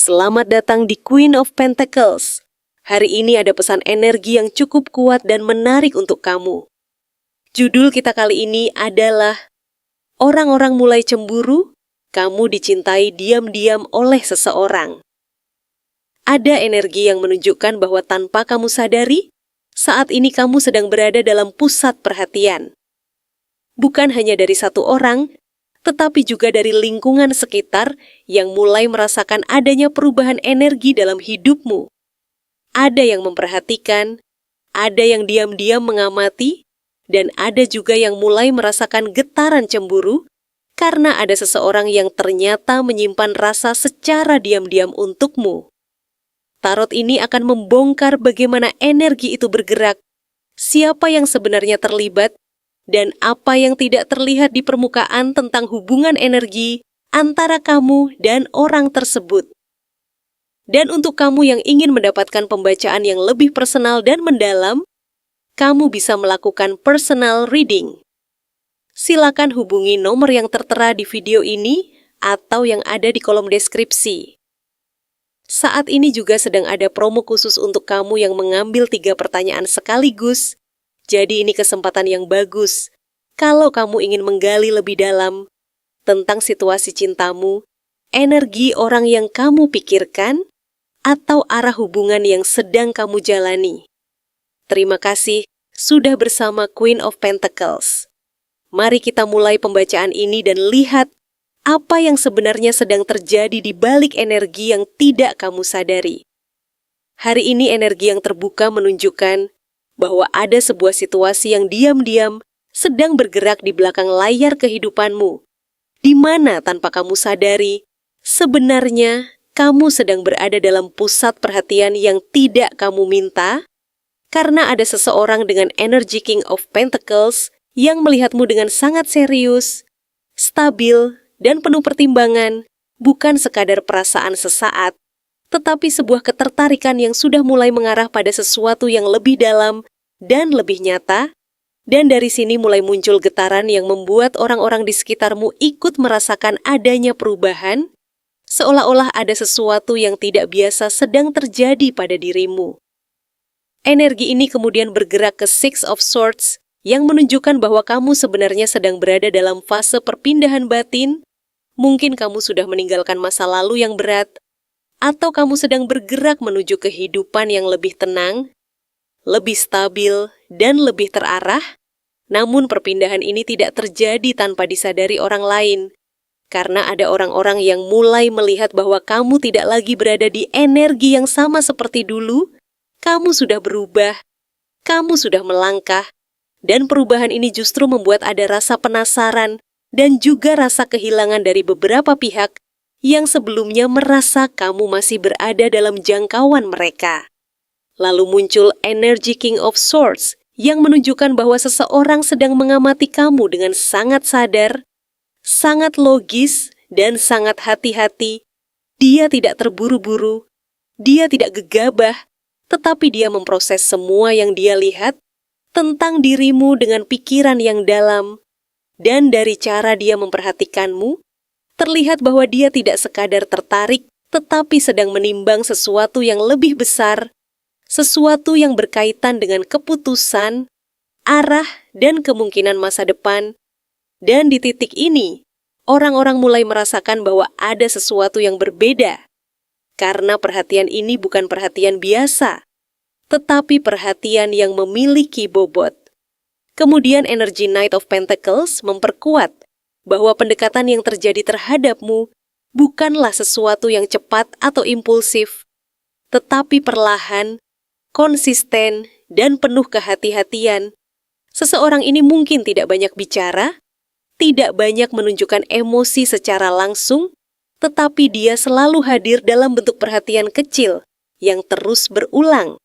Selamat datang di Queen of Pentacles. Hari ini ada pesan energi yang cukup kuat dan menarik untuk kamu. Judul kita kali ini adalah Orang-orang mulai cemburu, kamu dicintai diam-diam oleh seseorang. Ada energi yang menunjukkan bahwa tanpa kamu sadari, saat ini kamu sedang berada dalam pusat perhatian. Bukan hanya dari satu orang, tetapi juga dari lingkungan sekitar yang mulai merasakan adanya perubahan energi dalam hidupmu. Ada yang memperhatikan, ada yang diam-diam mengamati, dan ada juga yang mulai merasakan getaran cemburu karena ada seseorang yang ternyata menyimpan rasa secara diam-diam untukmu. Tarot ini akan membongkar bagaimana energi itu bergerak, siapa yang sebenarnya terlibat, dan apa yang tidak terlihat di permukaan tentang hubungan energi antara kamu dan orang tersebut. Dan untuk kamu yang ingin mendapatkan pembacaan yang lebih personal dan mendalam, kamu bisa melakukan personal reading. Silakan hubungi nomor yang tertera di video ini atau yang ada di kolom deskripsi. Saat ini juga sedang ada promo khusus untuk kamu yang mengambil 3 pertanyaan sekaligus. Jadi ini kesempatan yang bagus kalau kamu ingin menggali lebih dalam tentang situasi cintamu, energi orang yang kamu pikirkan, atau arah hubungan yang sedang kamu jalani. Terima kasih sudah bersama Queen of Pentacles. Mari kita mulai pembacaan ini dan lihat apa yang sebenarnya sedang terjadi di balik energi yang tidak kamu sadari. Hari ini energi yang terbuka menunjukkan bahwa ada sebuah situasi yang diam-diam sedang bergerak di belakang layar kehidupanmu, di mana tanpa kamu sadari, sebenarnya kamu sedang berada dalam pusat perhatian yang tidak kamu minta, karena ada seseorang dengan energi King of Pentacles yang melihatmu dengan sangat serius, stabil, dan penuh pertimbangan, bukan sekadar perasaan sesaat, tetapi sebuah ketertarikan yang sudah mulai mengarah pada sesuatu yang lebih dalam dan lebih nyata, dan dari sini mulai muncul getaran yang membuat orang-orang di sekitarmu ikut merasakan adanya perubahan, seolah-olah ada sesuatu yang tidak biasa sedang terjadi pada dirimu. Energi ini kemudian bergerak ke Six of Swords, yang menunjukkan bahwa kamu sebenarnya sedang berada dalam fase perpindahan batin. Mungkin kamu sudah meninggalkan masa lalu yang berat, atau kamu sedang bergerak menuju kehidupan yang lebih tenang, lebih stabil, dan lebih terarah. Namun perpindahan ini tidak terjadi tanpa disadari orang lain, karena ada orang-orang yang mulai melihat bahwa kamu tidak lagi berada di energi yang sama seperti dulu. Kamu sudah berubah, kamu sudah melangkah, dan perubahan ini justru membuat ada rasa penasaran dan juga rasa kehilangan dari beberapa pihak yang sebelumnya merasa kamu masih berada dalam jangkauan mereka. Lalu muncul energi King of Swords yang menunjukkan bahwa seseorang sedang mengamati kamu dengan sangat sadar, sangat logis, dan sangat hati-hati. Dia tidak terburu-buru, dia tidak gegabah, tetapi dia memproses semua yang dia lihat tentang dirimu dengan pikiran yang dalam, dan dari cara dia memperhatikanmu, terlihat bahwa dia tidak sekadar tertarik, tetapi sedang menimbang sesuatu yang lebih besar, sesuatu yang berkaitan dengan keputusan, arah, dan kemungkinan masa depan. Dan di titik ini, orang-orang mulai merasakan bahwa ada sesuatu yang berbeda, karena perhatian ini bukan perhatian biasa, tetapi perhatian yang memiliki bobot. Kemudian energi Knight of Pentacles memperkuat bahwa pendekatan yang terjadi terhadapmu bukanlah sesuatu yang cepat atau impulsif, tetapi perlahan, konsisten, dan penuh kehati-hatian. Seseorang ini mungkin tidak banyak bicara, tidak banyak menunjukkan emosi secara langsung, tetapi dia selalu hadir dalam bentuk perhatian kecil yang terus berulang.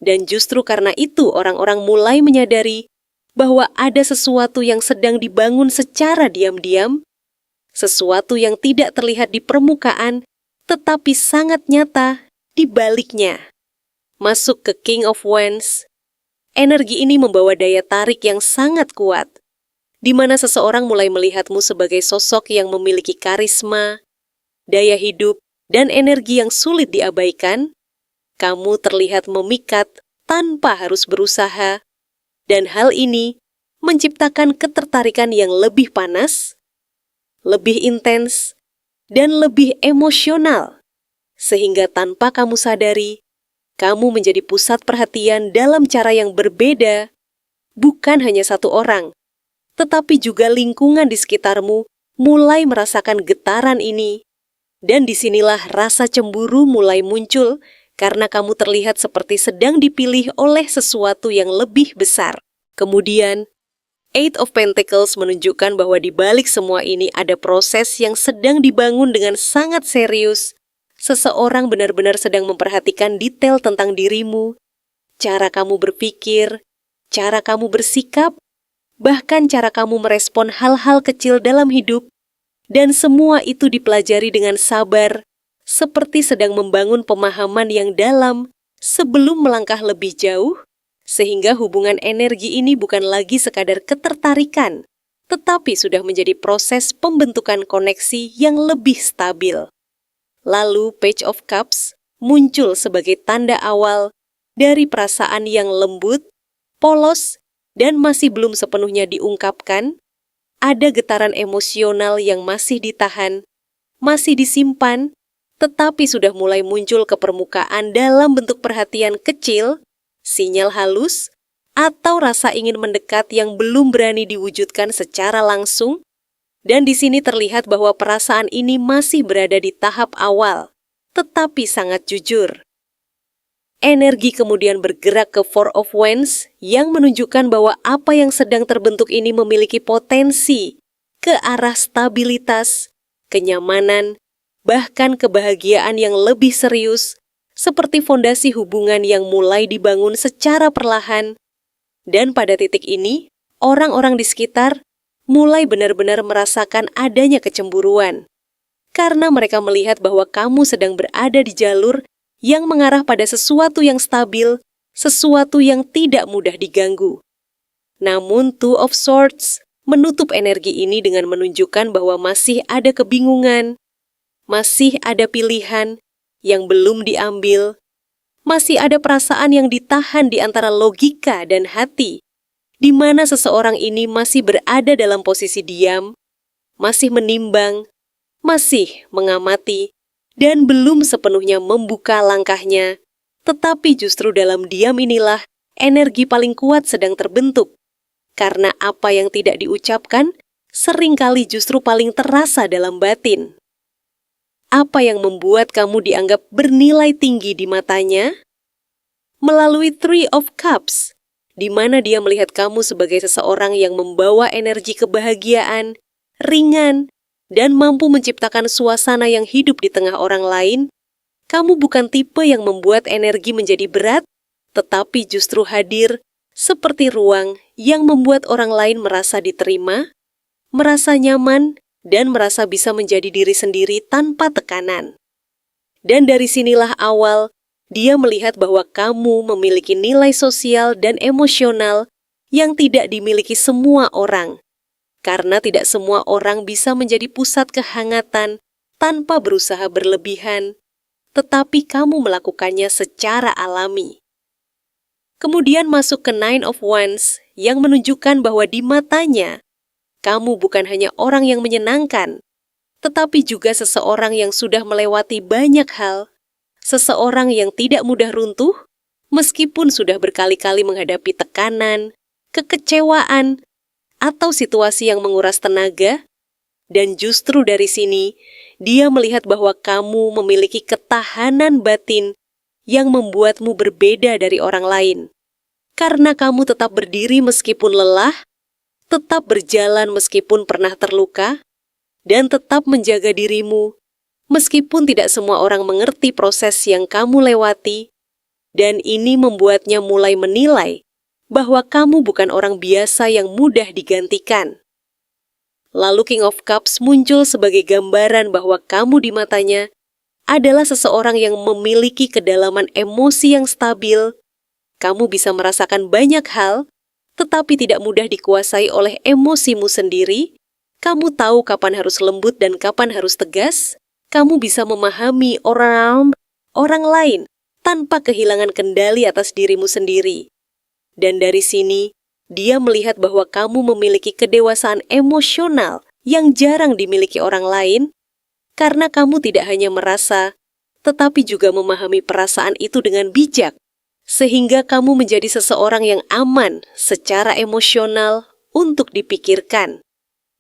Dan justru karena itu orang-orang mulai menyadari bahwa ada sesuatu yang sedang dibangun secara diam-diam, sesuatu yang tidak terlihat di permukaan, tetapi sangat nyata di baliknya. Masuk ke King of Wands, energi ini membawa daya tarik yang sangat kuat, di mana seseorang mulai melihatmu sebagai sosok yang memiliki karisma, daya hidup, dan energi yang sulit diabaikan, kamu terlihat memikat tanpa harus berusaha, dan hal ini menciptakan ketertarikan yang lebih panas, lebih intens, dan lebih emosional, sehingga tanpa kamu sadari, kamu menjadi pusat perhatian dalam cara yang berbeda, bukan hanya satu orang, tetapi juga lingkungan di sekitarmu mulai merasakan getaran ini, dan disinilah rasa cemburu mulai muncul karena kamu terlihat seperti sedang dipilih oleh sesuatu yang lebih besar. Kemudian, Eight of Pentacles menunjukkan bahwa di balik semua ini ada proses yang sedang dibangun dengan sangat serius. Seseorang benar-benar sedang memperhatikan detail tentang dirimu, cara kamu berpikir, cara kamu bersikap, bahkan cara kamu merespon hal-hal kecil dalam hidup, dan semua itu dipelajari dengan sabar, seperti sedang membangun pemahaman yang dalam sebelum melangkah lebih jauh, sehingga hubungan energi ini bukan lagi sekadar ketertarikan, tetapi sudah menjadi proses pembentukan koneksi yang lebih stabil. Lalu Page of Cups muncul sebagai tanda awal dari perasaan yang lembut, polos, dan masih belum sepenuhnya diungkapkan. Ada getaran emosional yang masih ditahan, masih disimpan, tetapi sudah mulai muncul ke permukaan dalam bentuk perhatian kecil, sinyal halus, atau rasa ingin mendekat yang belum berani diwujudkan secara langsung, dan di sini terlihat bahwa perasaan ini masih berada di tahap awal, tetapi sangat jujur. Energi kemudian bergerak ke Four of Wands yang menunjukkan bahwa apa yang sedang terbentuk ini memiliki potensi ke arah stabilitas, kenyamanan, bahkan kebahagiaan yang lebih serius, seperti fondasi hubungan yang mulai dibangun secara perlahan. Dan pada titik ini, orang-orang di sekitar mulai benar-benar merasakan adanya kecemburuan, karena mereka melihat bahwa kamu sedang berada di jalur yang mengarah pada sesuatu yang stabil, sesuatu yang tidak mudah diganggu. Namun Two of Swords menutup energi ini dengan menunjukkan bahwa masih ada kebingungan, masih ada pilihan yang belum diambil, masih ada perasaan yang ditahan di antara logika dan hati, di mana seseorang ini masih berada dalam posisi diam, masih menimbang, masih mengamati, dan belum sepenuhnya membuka langkahnya. Tetapi justru dalam diam inilah energi paling kuat sedang terbentuk, karena apa yang tidak diucapkan seringkali justru paling terasa dalam batin. Apa yang membuat kamu dianggap bernilai tinggi di matanya? Melalui Three of Cups, di mana dia melihat kamu sebagai seseorang yang membawa energi kebahagiaan, ringan, dan mampu menciptakan suasana yang hidup di tengah orang lain. Kamu bukan tipe yang membuat energi menjadi berat, tetapi justru hadir seperti ruang yang membuat orang lain merasa diterima, merasa nyaman, dan merasa bisa menjadi diri sendiri tanpa tekanan. Dan dari sinilah awal, dia melihat bahwa kamu memiliki nilai sosial dan emosional yang tidak dimiliki semua orang. Karena tidak semua orang bisa menjadi pusat kehangatan tanpa berusaha berlebihan, tetapi kamu melakukannya secara alami. Kemudian masuk ke Nine of Wands yang menunjukkan bahwa di matanya, kamu bukan hanya orang yang menyenangkan, tetapi juga seseorang yang sudah melewati banyak hal, seseorang yang tidak mudah runtuh, meskipun sudah berkali-kali menghadapi tekanan, kekecewaan, atau situasi yang menguras tenaga, dan justru dari sini, dia melihat bahwa kamu memiliki ketahanan batin yang membuatmu berbeda dari orang lain. Karena kamu tetap berdiri meskipun lelah, tetap berjalan meskipun pernah terluka, dan tetap menjaga dirimu meskipun tidak semua orang mengerti proses yang kamu lewati, dan ini membuatnya mulai menilai bahwa kamu bukan orang biasa yang mudah digantikan. Lalu King of Cups muncul sebagai gambaran bahwa kamu di matanya adalah seseorang yang memiliki kedalaman emosi yang stabil. Kamu bisa merasakan banyak hal, tetapi tidak mudah dikuasai oleh emosimu sendiri. Kamu tahu kapan harus lembut dan kapan harus tegas. Kamu bisa memahami orang lain tanpa kehilangan kendali atas dirimu sendiri. Dan dari sini, dia melihat bahwa kamu memiliki kedewasaan emosional yang jarang dimiliki orang lain, karena kamu tidak hanya merasa, tetapi juga memahami perasaan itu dengan bijak, sehingga kamu menjadi seseorang yang aman secara emosional untuk dipikirkan,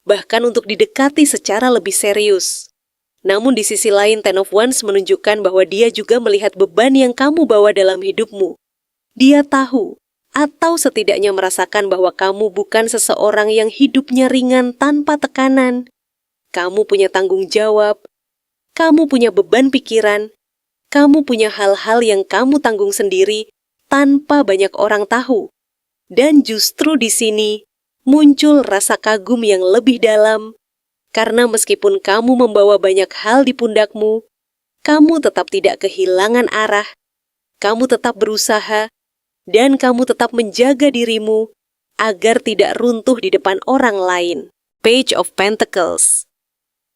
bahkan untuk didekati secara lebih serius. Namun di sisi lain, Ten of Wands menunjukkan bahwa dia juga melihat beban yang kamu bawa dalam hidupmu. Dia tahu, atau setidaknya merasakan bahwa kamu bukan seseorang yang hidupnya ringan tanpa tekanan. Kamu punya tanggung jawab, kamu punya beban pikiran, kamu punya hal-hal yang kamu tanggung sendiri tanpa banyak orang tahu. Dan justru di sini muncul rasa kagum yang lebih dalam, karena meskipun kamu membawa banyak hal di pundakmu, kamu tetap tidak kehilangan arah, kamu tetap berusaha, dan kamu tetap menjaga dirimu agar tidak runtuh di depan orang lain. Page of Pentacles.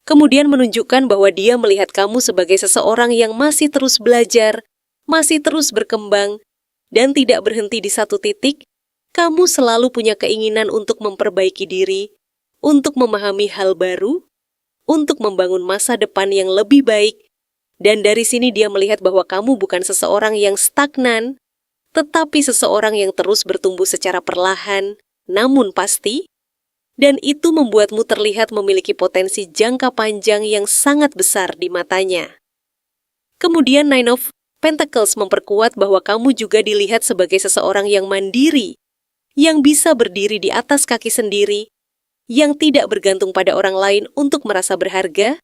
Kemudian menunjukkan bahwa dia melihat kamu sebagai seseorang yang masih terus belajar, masih terus berkembang, dan tidak berhenti di satu titik. Kamu selalu punya keinginan untuk memperbaiki diri, untuk memahami hal baru, untuk membangun masa depan yang lebih baik, dan dari sini dia melihat bahwa kamu bukan seseorang yang stagnan, tetapi seseorang yang terus bertumbuh secara perlahan, namun pasti, dan itu membuatmu terlihat memiliki potensi jangka panjang yang sangat besar di matanya. Kemudian Nine of Pentacles memperkuat bahwa kamu juga dilihat sebagai seseorang yang mandiri, yang bisa berdiri di atas kaki sendiri, yang tidak bergantung pada orang lain untuk merasa berharga.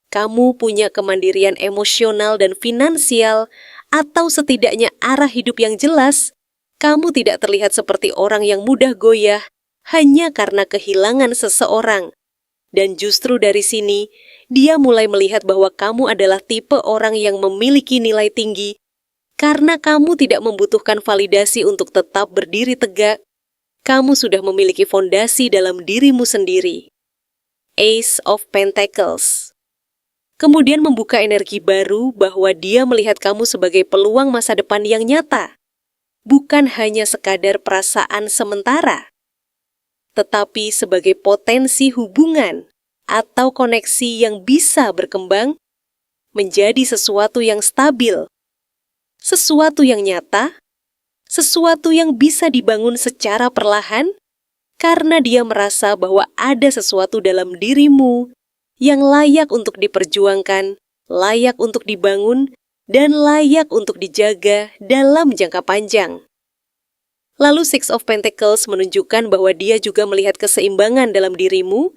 Kamu punya kemandirian emosional dan finansial, atau setidaknya arah hidup yang jelas. Kamu tidak terlihat seperti orang yang mudah goyah hanya karena kehilangan seseorang. Dan justru dari sini, dia mulai melihat bahwa kamu adalah tipe orang yang memiliki nilai tinggi, karena kamu tidak membutuhkan validasi untuk tetap berdiri tegak. Kamu sudah memiliki fondasi dalam dirimu sendiri. Ace of Pentacles. Kemudian membuka energi baru bahwa dia melihat kamu sebagai peluang masa depan yang nyata. Bukan hanya sekadar perasaan sementara, tetapi sebagai potensi hubungan atau koneksi yang bisa berkembang menjadi sesuatu yang stabil, sesuatu yang nyata, sesuatu yang bisa dibangun secara perlahan, karena dia merasa bahwa ada sesuatu dalam dirimu yang layak untuk diperjuangkan, layak untuk dibangun, dan layak untuk dijaga dalam jangka panjang. Lalu Six of Pentacles menunjukkan bahwa dia juga melihat keseimbangan dalam dirimu.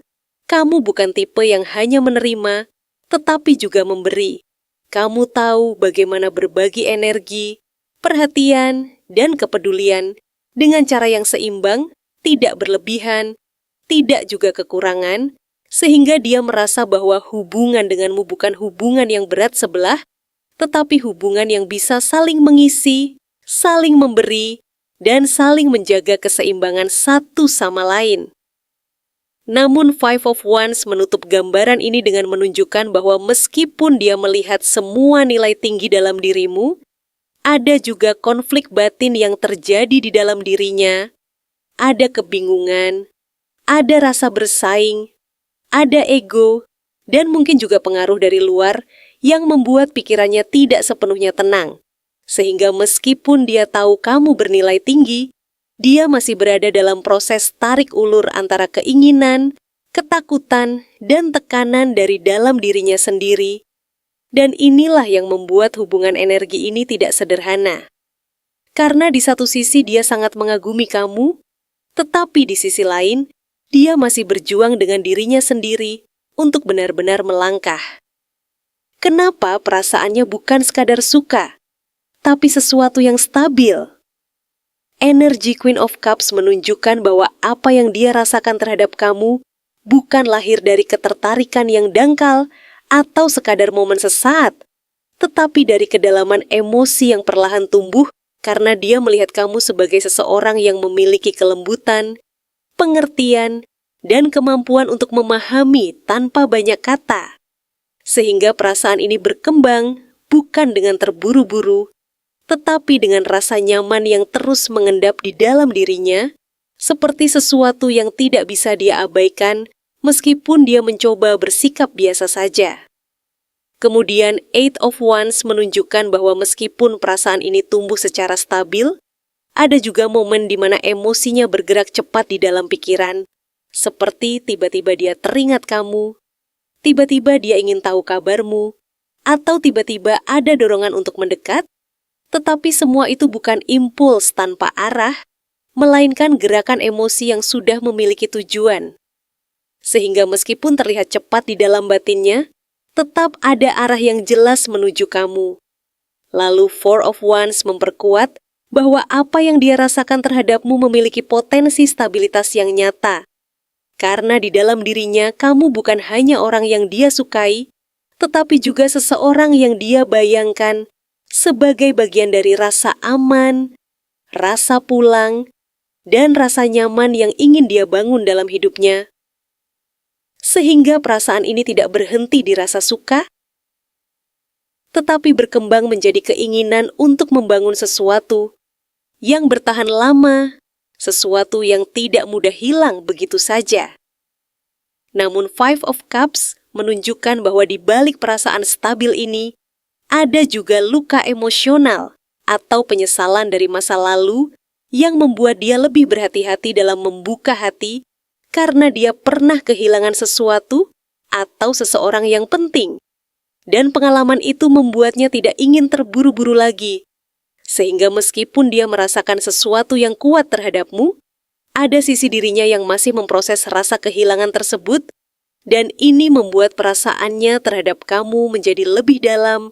Kamu bukan tipe yang hanya menerima, tetapi juga memberi. Kamu tahu bagaimana berbagi energi, perhatian, dan kepedulian dengan cara yang seimbang, tidak berlebihan, tidak juga kekurangan, sehingga dia merasa bahwa hubungan denganmu bukan hubungan yang berat sebelah, tetapi hubungan yang bisa saling mengisi, saling memberi, dan saling menjaga keseimbangan satu sama lain. Namun Five of Wands menutup gambaran ini dengan menunjukkan bahwa meskipun dia melihat semua nilai tinggi dalam dirimu, ada juga konflik batin yang terjadi di dalam dirinya, ada kebingungan, ada rasa bersaing, ada ego, dan mungkin juga pengaruh dari luar yang membuat pikirannya tidak sepenuhnya tenang. Sehingga meskipun dia tahu kamu bernilai tinggi, dia masih berada dalam proses tarik ulur antara keinginan, ketakutan, dan tekanan dari dalam dirinya sendiri. Dan inilah yang membuat hubungan energi ini tidak sederhana. Karena di satu sisi dia sangat mengagumi kamu, tetapi di sisi lain, dia masih berjuang dengan dirinya sendiri untuk benar-benar melangkah. Kenapa perasaannya bukan sekadar suka, tapi sesuatu yang stabil? Energi Queen of Cups menunjukkan bahwa apa yang dia rasakan terhadap kamu bukan lahir dari ketertarikan yang dangkal atau sekadar momen sesaat, tetapi dari kedalaman emosi yang perlahan tumbuh karena dia melihat kamu sebagai seseorang yang memiliki kelembutan, pengertian, dan kemampuan untuk memahami tanpa banyak kata. Sehingga perasaan ini berkembang bukan dengan terburu-buru, tetapi dengan rasa nyaman yang terus mengendap di dalam dirinya, seperti sesuatu yang tidak bisa dia abaikan meskipun dia mencoba bersikap biasa saja. Kemudian Eight of Wands menunjukkan bahwa meskipun perasaan ini tumbuh secara stabil, ada juga momen di mana emosinya bergerak cepat di dalam pikiran, seperti tiba-tiba dia teringat kamu, tiba-tiba dia ingin tahu kabarmu, atau tiba-tiba ada dorongan untuk mendekat, tetapi semua itu bukan impuls tanpa arah, melainkan gerakan emosi yang sudah memiliki tujuan. Sehingga meskipun terlihat cepat di dalam batinnya, tetap ada arah yang jelas menuju kamu. Lalu Four of Wands memperkuat bahwa apa yang dia rasakan terhadapmu memiliki potensi stabilitas yang nyata. Karena di dalam dirinya kamu bukan hanya orang yang dia sukai, tetapi juga seseorang yang dia bayangkan sebagai bagian dari rasa aman, rasa pulang, dan rasa nyaman yang ingin dia bangun dalam hidupnya. Sehingga perasaan ini tidak berhenti di rasa suka, tetapi berkembang menjadi keinginan untuk membangun sesuatu yang bertahan lama, sesuatu yang tidak mudah hilang begitu saja. Namun Five of Cups menunjukkan bahwa di balik perasaan stabil ini, ada juga luka emosional atau penyesalan dari masa lalu yang membuat dia lebih berhati-hati dalam membuka hati karena dia pernah kehilangan sesuatu atau seseorang yang penting. Dan pengalaman itu membuatnya tidak ingin terburu-buru lagi. Sehingga meskipun dia merasakan sesuatu yang kuat terhadapmu, ada sisi dirinya yang masih memproses rasa kehilangan tersebut, dan ini membuat perasaannya terhadap kamu menjadi lebih dalam,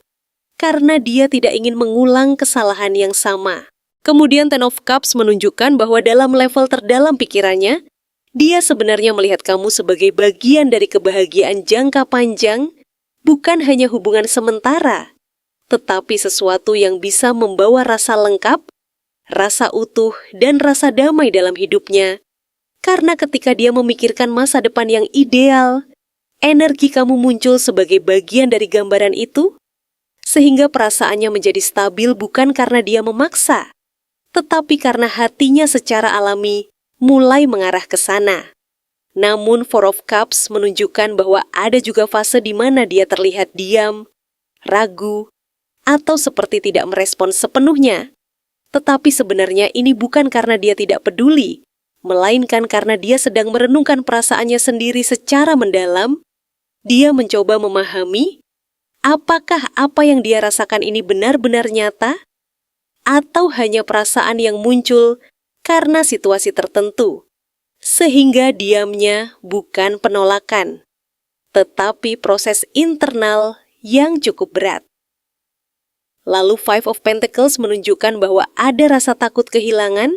karena dia tidak ingin mengulang kesalahan yang sama. Kemudian Ten of Cups menunjukkan bahwa dalam level terdalam pikirannya, dia sebenarnya melihat kamu sebagai bagian dari kebahagiaan jangka panjang, bukan hanya hubungan sementara, tetapi sesuatu yang bisa membawa rasa lengkap, rasa utuh, dan rasa damai dalam hidupnya. Karena ketika dia memikirkan masa depan yang ideal, energi kamu muncul sebagai bagian dari gambaran itu, sehingga perasaannya menjadi stabil bukan karena dia memaksa, tetapi karena hatinya secara alami mulai mengarah ke sana. Namun Four of Cups menunjukkan bahwa ada juga fase di mana dia terlihat diam, ragu, atau seperti tidak merespons sepenuhnya. Tetapi sebenarnya ini bukan karena dia tidak peduli, melainkan karena dia sedang merenungkan perasaannya sendiri secara mendalam. Dia mencoba memahami apakah apa yang dia rasakan ini benar-benar nyata, atau hanya perasaan yang muncul karena situasi tertentu. Sehingga diamnya bukan penolakan, tetapi proses internal yang cukup berat. Lalu Five of Pentacles menunjukkan bahwa ada rasa takut kehilangan,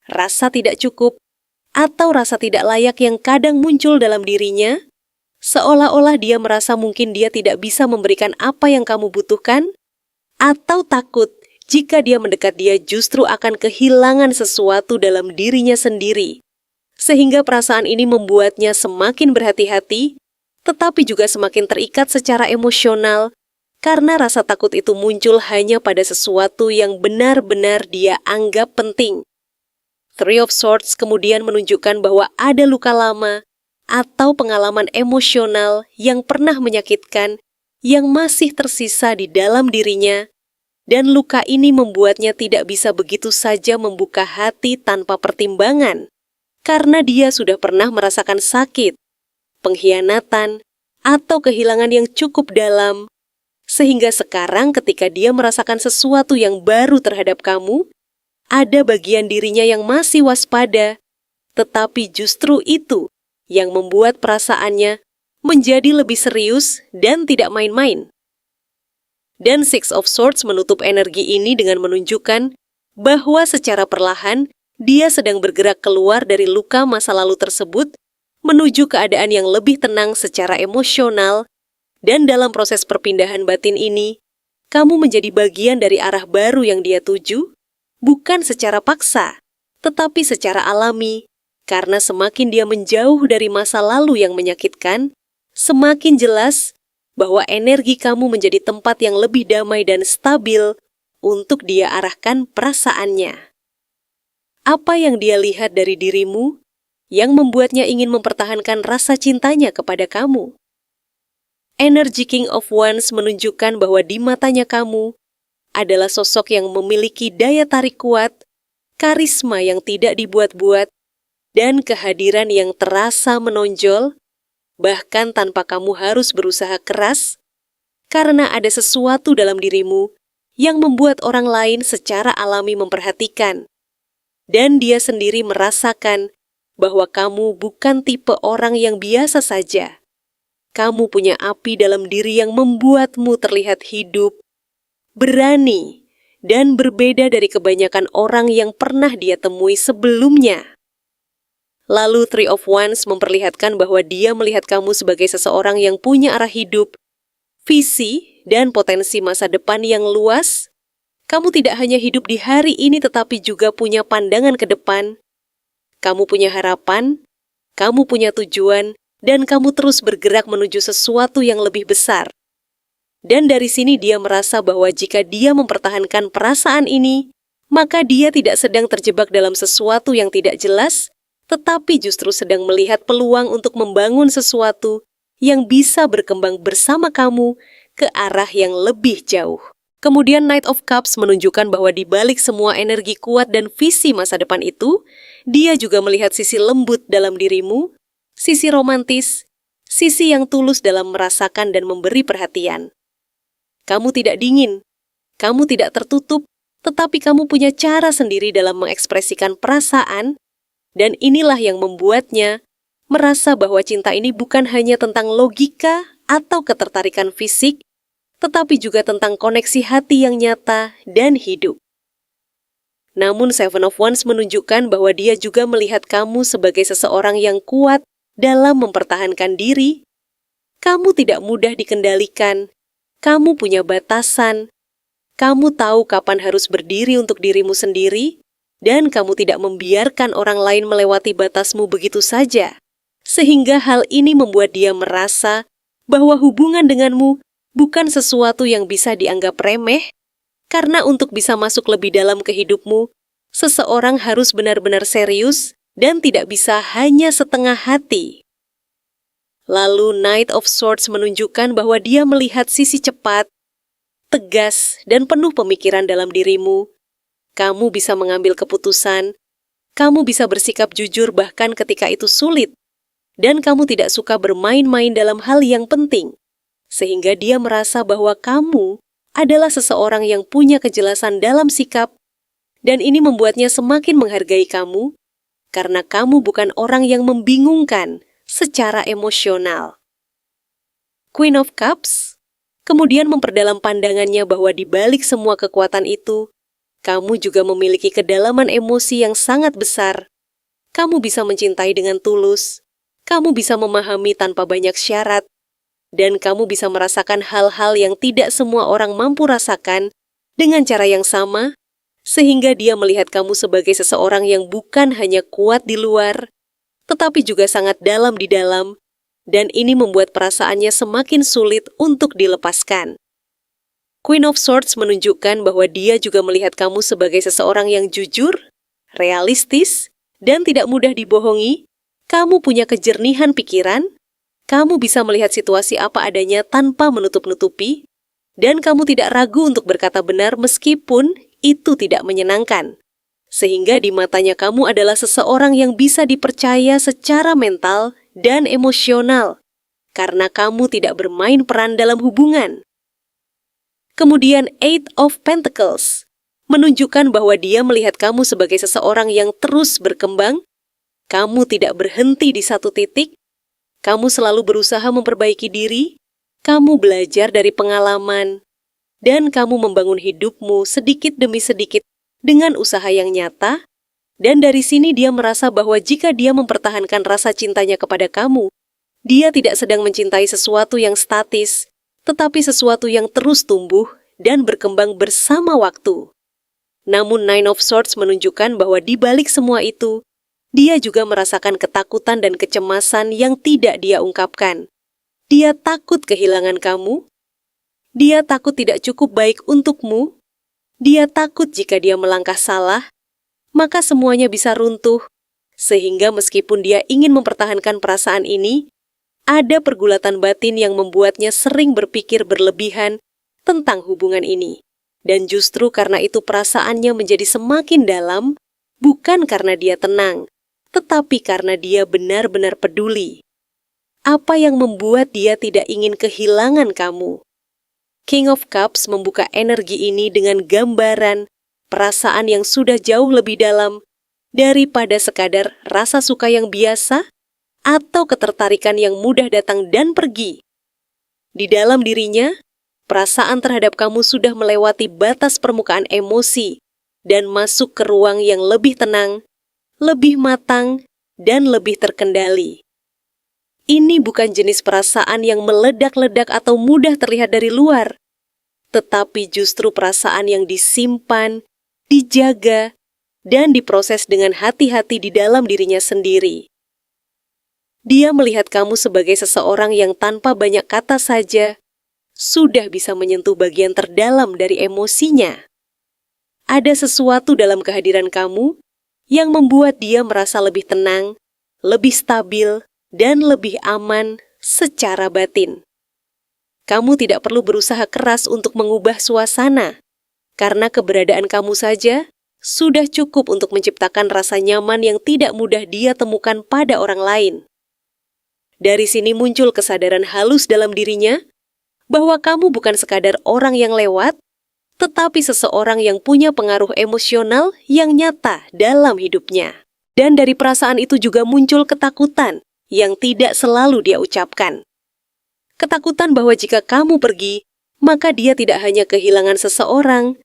rasa tidak cukup, atau rasa tidak layak yang kadang muncul dalam dirinya, seolah-olah dia merasa mungkin dia tidak bisa memberikan apa yang kamu butuhkan, atau takut jika dia mendekat dia justru akan kehilangan sesuatu dalam dirinya sendiri. Sehingga perasaan ini membuatnya semakin berhati-hati, tetapi juga semakin terikat secara emosional, karena rasa takut itu muncul hanya pada sesuatu yang benar-benar dia anggap penting. Three of Swords kemudian menunjukkan bahwa ada luka lama atau pengalaman emosional yang pernah menyakitkan yang masih tersisa di dalam dirinya, dan luka ini membuatnya tidak bisa begitu saja membuka hati tanpa pertimbangan, karena dia sudah pernah merasakan sakit, pengkhianatan, atau kehilangan yang cukup dalam. Sehingga sekarang ketika dia merasakan sesuatu yang baru terhadap kamu, ada bagian dirinya yang masih waspada, tetapi justru itu yang membuat perasaannya menjadi lebih serius dan tidak main-main. Dan Six of Swords menutup energi ini dengan menunjukkan bahwa secara perlahan dia sedang bergerak keluar dari luka masa lalu tersebut menuju keadaan yang lebih tenang secara emosional. Dan dalam proses perpindahan batin ini, kamu menjadi bagian dari arah baru yang dia tuju, bukan secara paksa, tetapi secara alami, karena semakin dia menjauh dari masa lalu yang menyakitkan, semakin jelas bahwa energi kamu menjadi tempat yang lebih damai dan stabil untuk dia arahkan perasaannya. Apa yang dia lihat dari dirimu yang membuatnya ingin mempertahankan rasa cintanya kepada kamu? Energi King of Wands menunjukkan bahwa di matanya kamu adalah sosok yang memiliki daya tarik kuat, karisma yang tidak dibuat-buat, dan kehadiran yang terasa menonjol, bahkan tanpa kamu harus berusaha keras, karena ada sesuatu dalam dirimu yang membuat orang lain secara alami memperhatikan. Dan dia sendiri merasakan bahwa kamu bukan tipe orang yang biasa saja. Kamu punya api dalam diri yang membuatmu terlihat hidup, berani, dan berbeda dari kebanyakan orang yang pernah dia temui sebelumnya. Lalu Three of Wands memperlihatkan bahwa dia melihat kamu sebagai seseorang yang punya arah hidup, visi, dan potensi masa depan yang luas. Kamu tidak hanya hidup di hari ini tetapi juga punya pandangan ke depan. Kamu punya harapan, kamu punya tujuan, dan kamu terus bergerak menuju sesuatu yang lebih besar. Dan dari sini dia merasa bahwa jika dia mempertahankan perasaan ini, maka dia tidak sedang terjebak dalam sesuatu yang tidak jelas, tetapi justru sedang melihat peluang untuk membangun sesuatu yang bisa berkembang bersama kamu ke arah yang lebih jauh. Kemudian Knight of Cups menunjukkan bahwa di balik semua energi kuat dan visi masa depan itu, dia juga melihat sisi lembut dalam dirimu, sisi romantis, sisi yang tulus dalam merasakan dan memberi perhatian. Kamu tidak dingin, kamu tidak tertutup, tetapi kamu punya cara sendiri dalam mengekspresikan perasaan, dan inilah yang membuatnya merasa bahwa cinta ini bukan hanya tentang logika atau ketertarikan fisik, tetapi juga tentang koneksi hati yang nyata dan hidup. Namun Seven of Wands menunjukkan bahwa dia juga melihat kamu sebagai seseorang yang kuat dalam mempertahankan diri. Kamu tidak mudah dikendalikan, kamu punya batasan, kamu tahu kapan harus berdiri untuk dirimu sendiri, dan kamu tidak membiarkan orang lain melewati batasmu begitu saja. Sehingga hal ini membuat dia merasa bahwa hubungan denganmu bukan sesuatu yang bisa dianggap remeh, karena untuk bisa masuk lebih dalam ke hidupmu, seseorang harus benar-benar serius dan tidak bisa hanya setengah hati. Lalu Knight of Swords menunjukkan bahwa dia melihat sisi cepat, tegas, dan penuh pemikiran dalam dirimu. Kamu bisa mengambil keputusan, kamu bisa bersikap jujur bahkan ketika itu sulit, dan kamu tidak suka bermain-main dalam hal yang penting. Sehingga dia merasa bahwa kamu adalah seseorang yang punya kejelasan dalam sikap, dan ini membuatnya semakin menghargai kamu, karena kamu bukan orang yang membingungkan secara emosional. Queen of Cups kemudian memperdalam pandangannya bahwa di balik semua kekuatan itu, kamu juga memiliki kedalaman emosi yang sangat besar. Kamu bisa mencintai dengan tulus, kamu bisa memahami tanpa banyak syarat, dan kamu bisa merasakan hal-hal yang tidak semua orang mampu rasakan dengan cara yang sama, sehingga dia melihat kamu sebagai seseorang yang bukan hanya kuat di luar, tetapi juga sangat dalam di dalam, dan ini membuat perasaannya semakin sulit untuk dilepaskan. Queen of Swords menunjukkan bahwa dia juga melihat kamu sebagai seseorang yang jujur, realistis, dan tidak mudah dibohongi. Kamu punya kejernihan pikiran, kamu bisa melihat situasi apa adanya tanpa menutup-nutupi, dan kamu tidak ragu untuk berkata benar meskipun itu tidak menyenangkan. Sehingga di matanya kamu adalah seseorang yang bisa dipercaya secara mental dan emosional, karena kamu tidak bermain peran dalam hubungan. Kemudian Eight of Pentacles menunjukkan bahwa dia melihat kamu sebagai seseorang yang terus berkembang, kamu tidak berhenti di satu titik, kamu selalu berusaha memperbaiki diri, kamu belajar dari pengalaman, dan kamu membangun hidupmu sedikit demi sedikit dengan usaha yang nyata, dan dari sini dia merasa bahwa jika dia mempertahankan rasa cintanya kepada kamu, dia tidak sedang mencintai sesuatu yang statis, tetapi sesuatu yang terus tumbuh dan berkembang bersama waktu. Namun Nine of Swords menunjukkan bahwa di balik semua itu, dia juga merasakan ketakutan dan kecemasan yang tidak dia ungkapkan. Dia takut kehilangan kamu. Dia takut tidak cukup baik untukmu. Dia takut jika dia melangkah salah, maka semuanya bisa runtuh. Sehingga meskipun dia ingin mempertahankan perasaan ini, ada pergulatan batin yang membuatnya sering berpikir berlebihan tentang hubungan ini. Dan justru karena itu perasaannya menjadi semakin dalam, bukan karena dia tenang, tetapi karena dia benar-benar peduli. Apa yang membuat dia tidak ingin kehilangan kamu? King of Cups membuka energi ini dengan gambaran perasaan yang sudah jauh lebih dalam daripada sekadar rasa suka yang biasa atau ketertarikan yang mudah datang dan pergi. Di dalam dirinya, perasaan terhadap kamu sudah melewati batas permukaan emosi dan masuk ke ruang yang lebih tenang, lebih matang, dan lebih terkendali. Ini bukan jenis perasaan yang meledak-ledak atau mudah terlihat dari luar, tetapi justru perasaan yang disimpan, dijaga, dan diproses dengan hati-hati di dalam dirinya sendiri. Dia melihat kamu sebagai seseorang yang tanpa banyak kata saja sudah bisa menyentuh bagian terdalam dari emosinya. Ada sesuatu dalam kehadiran kamu yang membuat dia merasa lebih tenang, lebih stabil, dan lebih aman secara batin. Kamu tidak perlu berusaha keras untuk mengubah suasana, karena keberadaan kamu saja sudah cukup untuk menciptakan rasa nyaman yang tidak mudah dia temukan pada orang lain. Dari sini muncul kesadaran halus dalam dirinya bahwa kamu bukan sekadar orang yang lewat, tetapi seseorang yang punya pengaruh emosional yang nyata dalam hidupnya. Dan dari perasaan itu juga muncul ketakutan yang tidak selalu dia ucapkan. Ketakutan bahwa jika kamu pergi, maka dia tidak hanya kehilangan seseorang,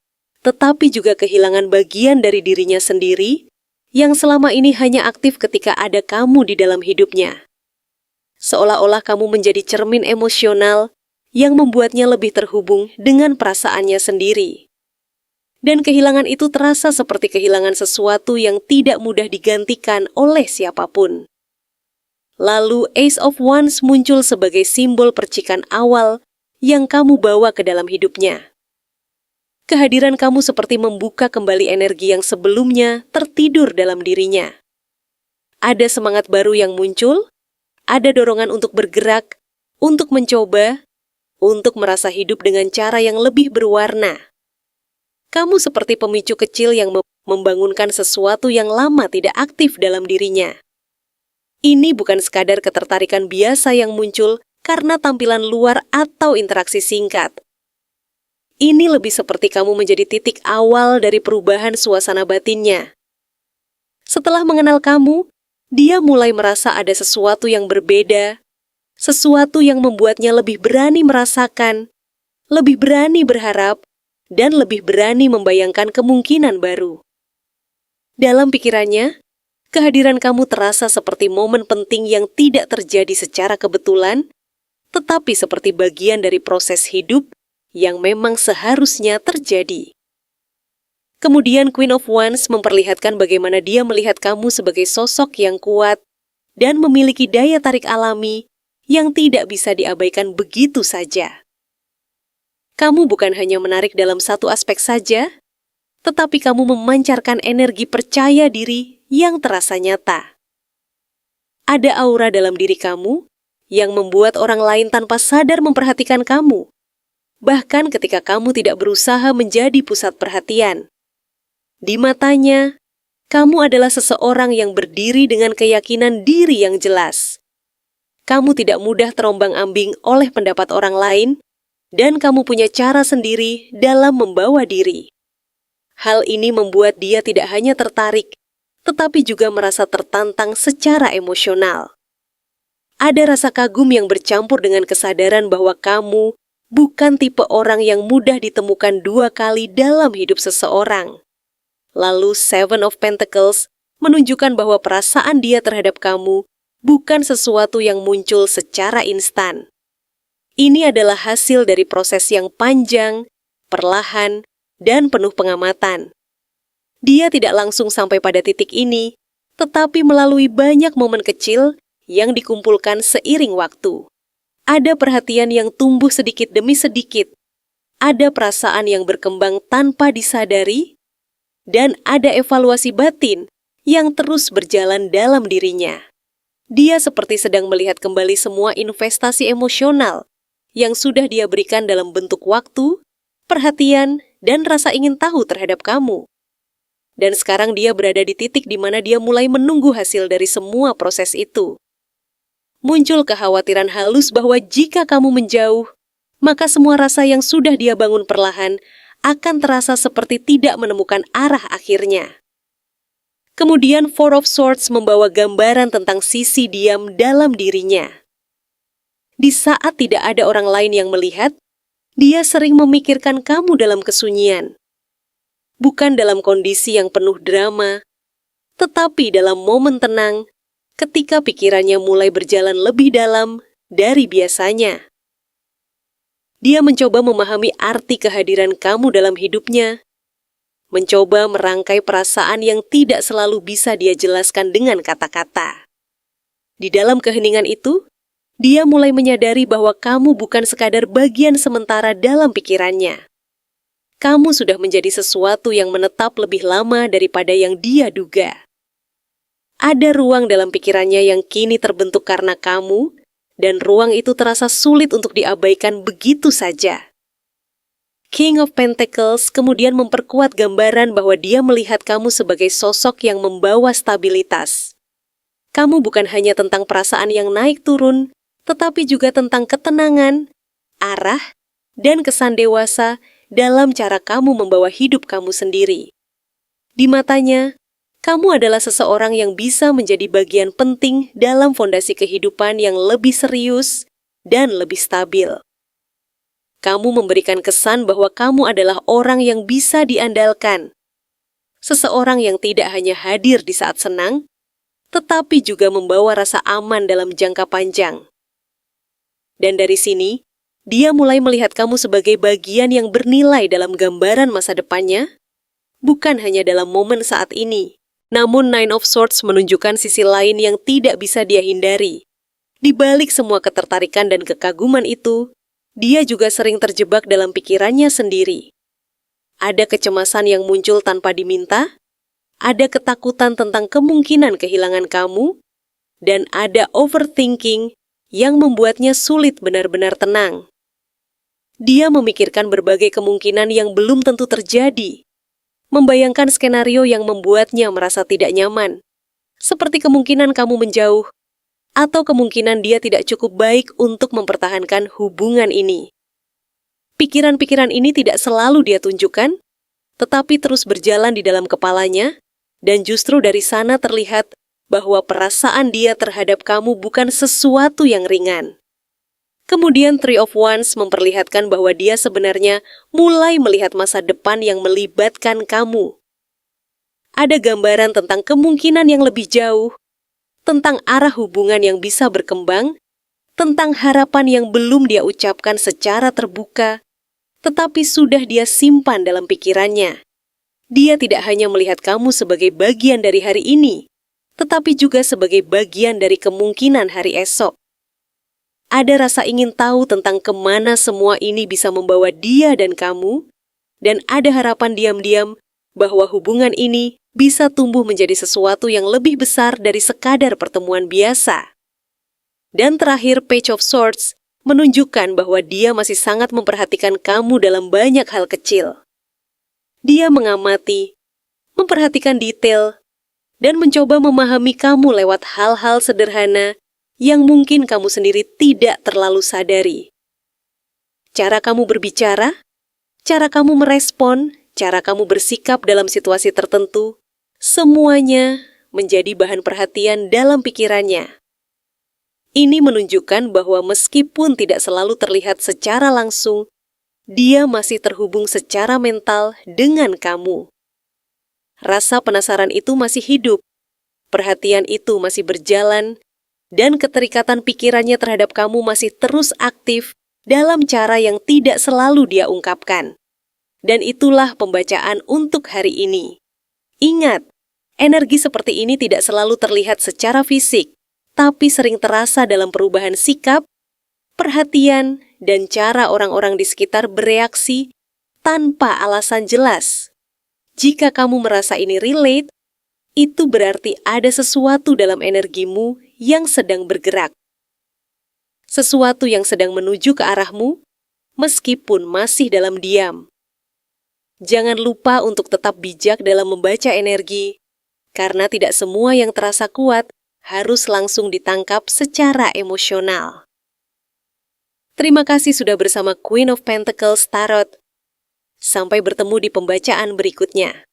tetapi juga kehilangan bagian dari dirinya sendiri yang selama ini hanya aktif ketika ada kamu di dalam hidupnya. Seolah-olah kamu menjadi cermin emosional yang membuatnya lebih terhubung dengan perasaannya sendiri. Dan kehilangan itu terasa seperti kehilangan sesuatu yang tidak mudah digantikan oleh siapapun. Lalu Ace of Wands muncul sebagai simbol percikan awal yang kamu bawa ke dalam hidupnya. Kehadiran kamu seperti membuka kembali energi yang sebelumnya tertidur dalam dirinya. Ada semangat baru yang muncul, ada dorongan untuk bergerak, untuk mencoba, untuk merasa hidup dengan cara yang lebih berwarna. Kamu seperti pemicu kecil yang membangunkan sesuatu yang lama tidak aktif dalam dirinya. Ini bukan sekadar ketertarikan biasa yang muncul karena tampilan luar atau interaksi singkat. Ini lebih seperti kamu menjadi titik awal dari perubahan suasana batinnya. Setelah mengenal kamu, dia mulai merasa ada sesuatu yang berbeda, sesuatu yang membuatnya lebih berani merasakan, lebih berani berharap, dan lebih berani membayangkan kemungkinan baru. Dalam pikirannya, kehadiran kamu terasa seperti momen penting yang tidak terjadi secara kebetulan, tetapi seperti bagian dari proses hidup yang memang seharusnya terjadi. Kemudian Queen of Wands memperlihatkan bagaimana dia melihat kamu sebagai sosok yang kuat dan memiliki daya tarik alami yang tidak bisa diabaikan begitu saja. Kamu bukan hanya menarik dalam satu aspek saja, tetapi kamu memancarkan energi percaya diri yang terasa nyata. Ada aura dalam diri kamu yang membuat orang lain tanpa sadar memperhatikan kamu, bahkan ketika kamu tidak berusaha menjadi pusat perhatian. Di matanya, kamu adalah seseorang yang berdiri dengan keyakinan diri yang jelas. Kamu tidak mudah terombang-ambing oleh pendapat orang lain, dan kamu punya cara sendiri dalam membawa diri. Hal ini membuat dia tidak hanya tertarik, tetapi juga merasa tertantang secara emosional. Ada rasa kagum yang bercampur dengan kesadaran bahwa kamu bukan tipe orang yang mudah ditemukan dua kali dalam hidup seseorang. Lalu Seven of Pentacles menunjukkan bahwa perasaan dia terhadap kamu bukan sesuatu yang muncul secara instan. Ini adalah hasil dari proses yang panjang, perlahan, dan penuh pengamatan. Dia tidak langsung sampai pada titik ini, tetapi melalui banyak momen kecil yang dikumpulkan seiring waktu. Ada perhatian yang tumbuh sedikit demi sedikit, ada perasaan yang berkembang tanpa disadari, dan ada evaluasi batin yang terus berjalan dalam dirinya. Dia seperti sedang melihat kembali semua investasi emosional yang sudah dia berikan dalam bentuk waktu, perhatian, dan rasa ingin tahu terhadap kamu. Dan sekarang dia berada di titik di mana dia mulai menunggu hasil dari semua proses itu. Muncul kekhawatiran halus bahwa jika kamu menjauh, maka semua rasa yang sudah dia bangun perlahan akan terasa seperti tidak menemukan arah akhirnya. Kemudian Four of Swords membawa gambaran tentang sisi diam dalam dirinya. Di saat tidak ada orang lain yang melihat, dia sering memikirkan kamu dalam kesunyian. Bukan dalam kondisi yang penuh drama, tetapi dalam momen tenang, ketika pikirannya mulai berjalan lebih dalam dari biasanya. Dia mencoba memahami arti kehadiran kamu dalam hidupnya, mencoba merangkai perasaan yang tidak selalu bisa dia jelaskan dengan kata-kata. Di dalam keheningan itu, dia mulai menyadari bahwa kamu bukan sekadar bagian sementara dalam pikirannya. Kamu sudah menjadi sesuatu yang menetap lebih lama daripada yang dia duga. Ada ruang dalam pikirannya yang kini terbentuk karena kamu, dan ruang itu terasa sulit untuk diabaikan begitu saja. King of Pentacles kemudian memperkuat gambaran bahwa dia melihat kamu sebagai sosok yang membawa stabilitas. Kamu bukan hanya tentang perasaan yang naik turun, tetapi juga tentang ketenangan, arah, dan kesan dewasa dalam cara kamu membawa hidup kamu sendiri. Di matanya, kamu adalah seseorang yang bisa menjadi bagian penting dalam fondasi kehidupan yang lebih serius dan lebih stabil. Kamu memberikan kesan bahwa kamu adalah orang yang bisa diandalkan. Seseorang yang tidak hanya hadir di saat senang, tetapi juga membawa rasa aman dalam jangka panjang. Dan dari sini, dia mulai melihat kamu sebagai bagian yang bernilai dalam gambaran masa depannya, bukan hanya dalam momen saat ini. Namun Nine of Swords menunjukkan sisi lain yang tidak bisa dia hindari. Di balik semua ketertarikan dan kekaguman itu, dia juga sering terjebak dalam pikirannya sendiri. Ada kecemasan yang muncul tanpa diminta, ada ketakutan tentang kemungkinan kehilangan kamu, dan ada overthinking yang membuatnya sulit benar-benar tenang. Dia memikirkan berbagai kemungkinan yang belum tentu terjadi, membayangkan skenario yang membuatnya merasa tidak nyaman, seperti kemungkinan kamu menjauh, atau kemungkinan dia tidak cukup baik untuk mempertahankan hubungan ini. Pikiran-pikiran ini tidak selalu dia tunjukkan, tetapi terus berjalan di dalam kepalanya, dan justru dari sana terlihat bahwa perasaan dia terhadap kamu bukan sesuatu yang ringan. Kemudian Three of Wands memperlihatkan bahwa dia sebenarnya mulai melihat masa depan yang melibatkan kamu. Ada gambaran tentang kemungkinan yang lebih jauh, tentang arah hubungan yang bisa berkembang, tentang harapan yang belum dia ucapkan secara terbuka, tetapi sudah dia simpan dalam pikirannya. Dia tidak hanya melihat kamu sebagai bagian dari hari ini, tetapi juga sebagai bagian dari kemungkinan hari esok. Ada rasa ingin tahu tentang kemana semua ini bisa membawa dia dan kamu, dan ada harapan diam-diam bahwa hubungan ini bisa tumbuh menjadi sesuatu yang lebih besar dari sekadar pertemuan biasa. Dan terakhir, Page of Swords menunjukkan bahwa dia masih sangat memperhatikan kamu dalam banyak hal kecil. Dia mengamati, memperhatikan detail, dan mencoba memahami kamu lewat hal-hal sederhana yang mungkin kamu sendiri tidak terlalu sadari. Cara kamu berbicara, cara kamu merespon, cara kamu bersikap dalam situasi tertentu, semuanya menjadi bahan perhatian dalam pikirannya. Ini menunjukkan bahwa meskipun tidak selalu terlihat secara langsung, dia masih terhubung secara mental dengan kamu. Rasa penasaran itu masih hidup, perhatian itu masih berjalan, dan keterikatan pikirannya terhadap kamu masih terus aktif dalam cara yang tidak selalu dia ungkapkan. Dan itulah pembacaan untuk hari ini. Ingat, energi seperti ini tidak selalu terlihat secara fisik, tapi sering terasa dalam perubahan sikap, perhatian, dan cara orang-orang di sekitar bereaksi tanpa alasan jelas. Jika kamu merasa ini relate, itu berarti ada sesuatu dalam energimu yang sedang bergerak. Sesuatu yang sedang menuju ke arahmu, meskipun masih dalam diam. Jangan lupa untuk tetap bijak dalam membaca energi, karena tidak semua yang terasa kuat harus langsung ditangkap secara emosional. Terima kasih sudah bersama Queen of Pentacles Tarot. Sampai bertemu di pembacaan berikutnya.